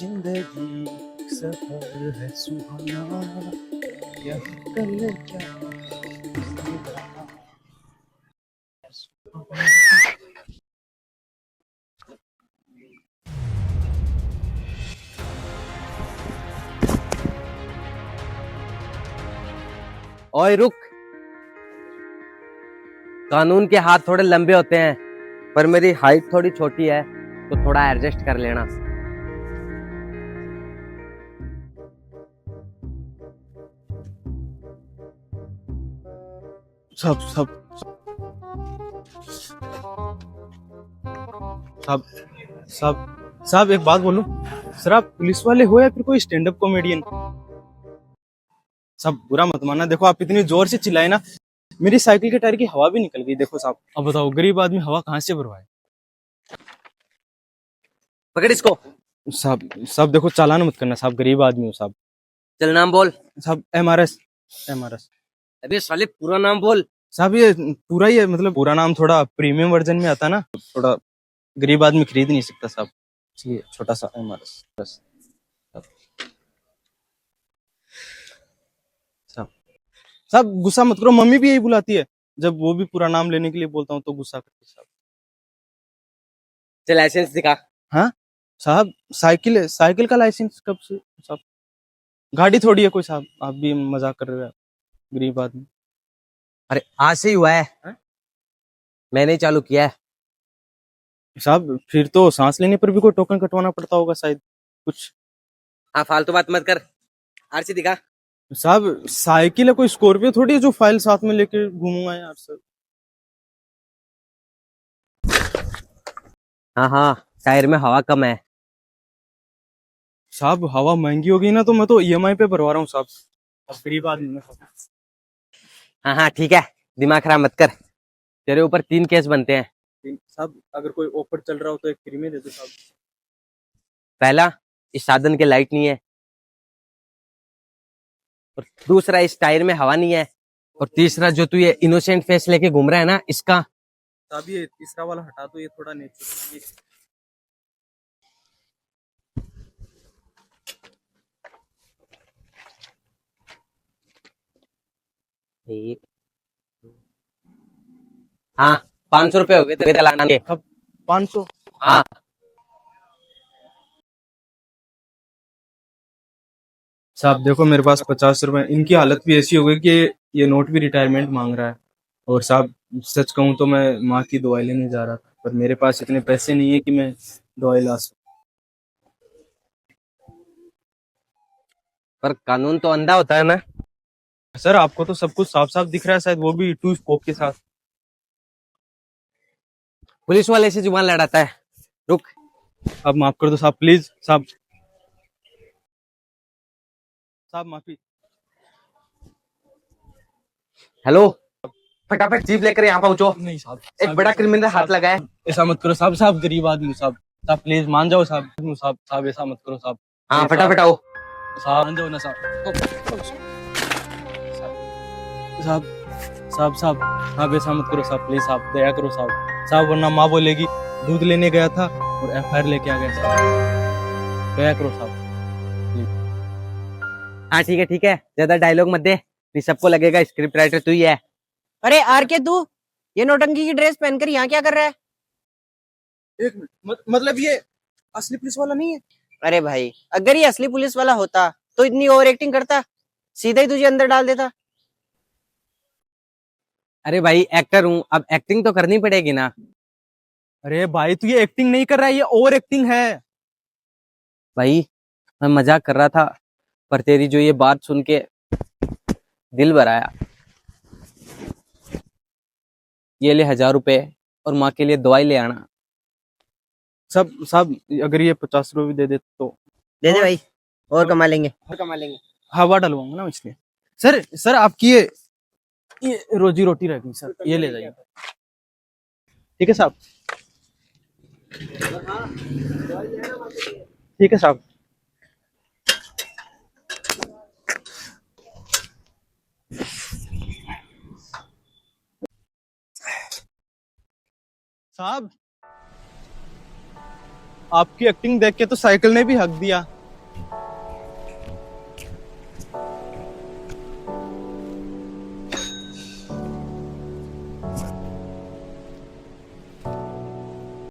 जिंदगी सफर है सुहाना, यह कल क्या ओए रुक। कानून के हाथ थोड़े लंबे होते हैं, पर मेरी हाइट थोड़ी छोटी है, तो थोड़ा एडजस्ट कर लेना। सब सब सब सब साहब एक बात बोलूं, सर आप पुलिस वाले हो या फिर कोई स्टैंड अप कॉमेडियन? सब बुरा मत मानना, देखो आप इतनी जोर से चिल्लाए ना, मेरी साइकिल के टायर की हवा भी निकल गई। देखो साहब, अब बताओ गरीब आदमी हवा कहाँ से भरवाए? पकड़ इसको। साहब साहब देखो, चालान मत करना साहब, गरीब आदमी हो साहब। चल नाम बोल। साहब एमआरएस एमआरएस। अबे साले पूरा नाम बोल। साहब ये पूरा ही है, मतलब पूरा नाम थोड़ा प्रीमियम वर्जन में आता ना, थोड़ा गरीब आदमी खरीद नहीं सकता साहब, इसलिए छोटा सा एमआरएस बस। साहब साहब गुस्सा मत करो, मम्मी भी यही बुलाती है, जब वो भी पूरा नाम लेने के लिए बोलता हूँ तो गुस्सा करती है साहब। चल लाइसेंस दिखा। हाँ साहब, साइकिल है, साइकिल का लाइसेंस कब से साहब? गाड़ी थोड़ी है कोई साहब, आप भी मजाक कर रहे हो, गरीब आदमी। अरे आज से ही हुआ है, हाँ? मैंने ही चालू किया है। साहब फिर तो सांस लेने पर भी कोई टोकन कटवाना पड़ता होगा शायद कुछ। हाँ फालतू बात मत कर, आरसी दिखा। साहब साइकिल है, कोई स्कॉर्पियो थोड़ी है जो फाइल साथ में लेके घूमूंगा यार सर। हाँ हाँ, टायर में हवा कम है। साहब हवा महंगी हो गई ना, तो मैं तो ईएमआई पे भरवा रहा हूँ साहब, अब गरीब आदमी है। हाँ हाँ ठीक है, दिमाग खराब मत कर, तेरे ऊपर 3 केस बनते हैं। साहब अगर कोई ऑफर चल रहा हो तो एक फ्री में दे दो साहब। पहला, इस साधन के लाइट नहीं है, और दूसरा इस टायर में हवा नहीं है, और तीसरा जो तू ये इनोसेंट फेस लेके घूम रहा है ना, इसका। साहब ये तीसरा वाला हटा दो, ये थोड़ा नेचुरल। हाँ 500 रुपए हो गए तेरे चालान के। अब 500? हाँ साहब देखो मेरे पास 50 रुपए, इनकी हालत भी ऐसी हो गई कि ये नोट भी रिटायरमेंट मांग रहा है। और साहब सच कहूँ तो मैं माँ की दवाई लेने जा रहा था, पर मेरे पास इतने पैसे नहीं है कि मैं दवाई ला सकूं। पर कानून तो अंधा होता है ना। सर आपको तो सब कुछ साफ साफ दिख रहा है, शायद वो भी टू स्कोप के साथ। पुलिस वाले से जुबान लड़ाता है। रुक। अब माफ कर दो साहब, प्लीज साहब, साहब माफी। हेलो, फटाफट जीप लेकर यहाँ पहुंचो, नहीं साहब, एक बड़ा क्रिमिनल हाथ लगा है। ऐसा मत करो साहब, साहब गरीब आदमी साहब, साहब प्लीज मान जाओ साहब, साहब साहब ऐसा मत करो साहब। हाँ प्लीज, फटाफट आओ। साहब मान जाओ ना साहब। साहब साहब साहब साहब ऐसा मत करो साहब, प्लीज साहब दया करो साहब, साहब वरना माँ बोलेगी दूध लेने गया था और एफआईआर लेके आ गया साहब, दया करो साहब। हाँ ठीक है, ज्यादा डायलॉग मत दे, नहीं सबको लगेगा स्क्रिप्ट राइटर तू ही है। अरे आर के तू ये नौटंकी की ड्रेस पहनकर यहाँ क्या कर रहा है? एक मिनट, मतलब ये असली पुलिस वाला नहीं है? अरे भाई, अगर ये असली पुलिस वाला होता तो इतनी ओवर एक्टिंग करता, सीधा ही तुझे अंदर डाल देता। अरे भाई एक्टर हूँ, अब एक्टिंग तो करनी पड़ेगी ना। अरे भाई तू ये एक्टिंग नहीं कर रहा है, ये ओवर एक्टिंग है। भाई मैं मजाक कर रहा था, पर तेरी जो ये बात सुन के दिल भर आया। ये ले 1000 रुपए, और माँ के लिए दवाई ले आना। सब साहब अगर ये 50 रुपए भी दे दे तो दे दे भाई, और कमा लेंगे। हवा डलवाऊंगा ना इसलिए। सर सर आपकी ये रोजी रोटी रहेगी सर, ये ले जाइए। ठीक है साहब, ठीक है साहब। साहब आपकी एक्टिंग देख के तो साइकिल ने भी हक दिया।